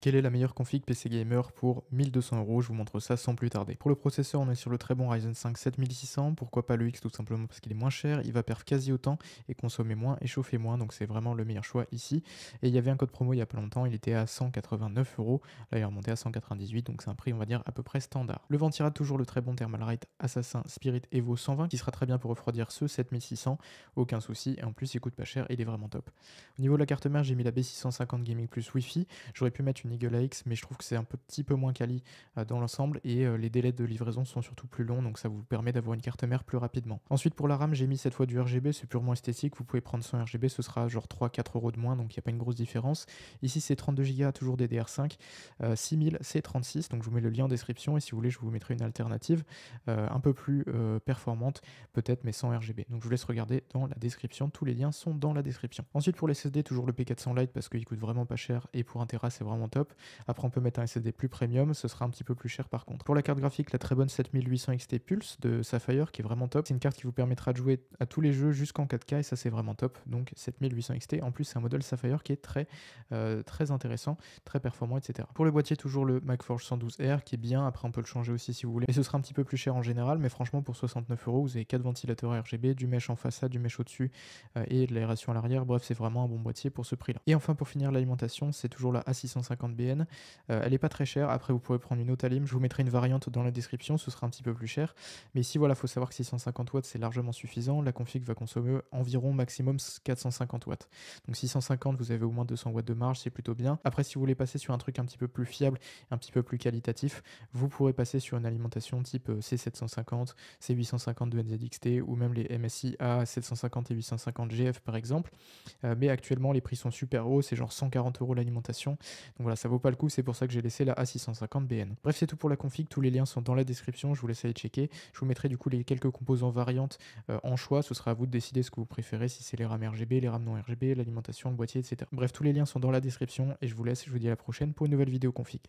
Quelle est la meilleure config PC gamer pour 1200 €? Je vous montre ça sans plus tarder. Pour le processeur, on est sur le très bon Ryzen 5 7600. Pourquoi pas le X? Tout simplement parce qu'il est moins cher, il va perf quasi autant et consommer moins et chauffer moins, donc c'est vraiment le meilleur choix ici. Et il y avait un code promo il y a pas longtemps, il était à 189 €. Là, il est remonté à 198, donc c'est un prix, on va dire, à peu près standard. Le ventira toujours le très bon Thermalright Assassin Spirit Evo 120 qui sera très bien pour refroidir ce 7600, aucun souci. Et en plus, il coûte pas cher, il est vraiment top. Au niveau de la carte mère, j'ai mis la B650 Gaming Plus Wi-Fi. J'aurais pu mettre une Eagle AX, mais je trouve que c'est un petit peu moins quali dans l'ensemble et les délais de livraison sont surtout plus longs, donc ça vous permet d'avoir une carte mère plus rapidement. Ensuite, pour la RAM, j'ai mis cette fois du RGB, c'est purement esthétique. Vous pouvez prendre 100 RGB, ce sera genre 3-4 € de moins, donc il n'y a pas une grosse différence. Ici, c'est 32 Go, toujours DDR5. 6000, c'est 36, donc je vous mets le lien en description et si vous voulez, je vous mettrai une alternative un peu plus performante, peut-être, mais sans RGB. Donc je vous laisse regarder dans la description, tous les liens sont dans la description. Ensuite, pour les SSD, toujours le P400 Lite parce qu'il coûte vraiment pas cher et pour 1 Tera, c'est vraiment top. Après, on peut mettre un SSD plus premium, ce sera un petit peu plus cher par contre. Pour la carte graphique, la très bonne 7800 XT Pulse de Sapphire qui est vraiment top. C'est une carte qui vous permettra de jouer à tous les jeux jusqu'en 4K et ça c'est vraiment top. Donc 7800 XT. En plus, c'est un modèle Sapphire qui est très intéressant, très performant, etc. Pour le boîtier, toujours le MagForge 112R qui est bien. Après, on peut le changer aussi si vous voulez. Mais ce sera un petit peu plus cher en général. Mais franchement, pour 69 €, vous avez 4 ventilateurs RGB, du mesh en façade, du mesh au-dessus et de l'aération à l'arrière. Bref, c'est vraiment un bon boîtier pour ce prix-là. Et enfin, pour finir l'alimentation, c'est toujours la A650BN. Elle est pas très chère. Après, vous pourrez prendre une autre alim. Je vous mettrai une variante dans la description. Ce sera un petit peu plus cher. Mais ici, voilà, faut savoir que 650 watts, c'est largement suffisant. La config va consommer environ maximum 450 watts. Donc 650, vous avez au moins 200 watts de marge, c'est plutôt bien. Après, si vous voulez passer sur un truc un petit peu plus fiable, un petit peu plus qualitatif, vous pourrez passer sur une alimentation type C750, C850 de NZXT ou même les MSI A750 et 850 GF par exemple. Mais actuellement, les prix sont super hauts, c'est genre 140 € l'alimentation. Donc voilà, ça vaut pas le coup, c'est pour ça que j'ai laissé la A650BN. Bref, c'est tout pour la config, tous les liens sont dans la description, je vous laisse aller checker. Je vous mettrai du coup les quelques composants variantes en choix, ce sera à vous de décider ce que vous préférez, si c'est les RAM RGB, les RAM non RGB, l'alimentation, le boîtier, etc. Bref, tous les liens sont dans la description et je vous laisse, je vous dis à la prochaine pour une nouvelle vidéo config.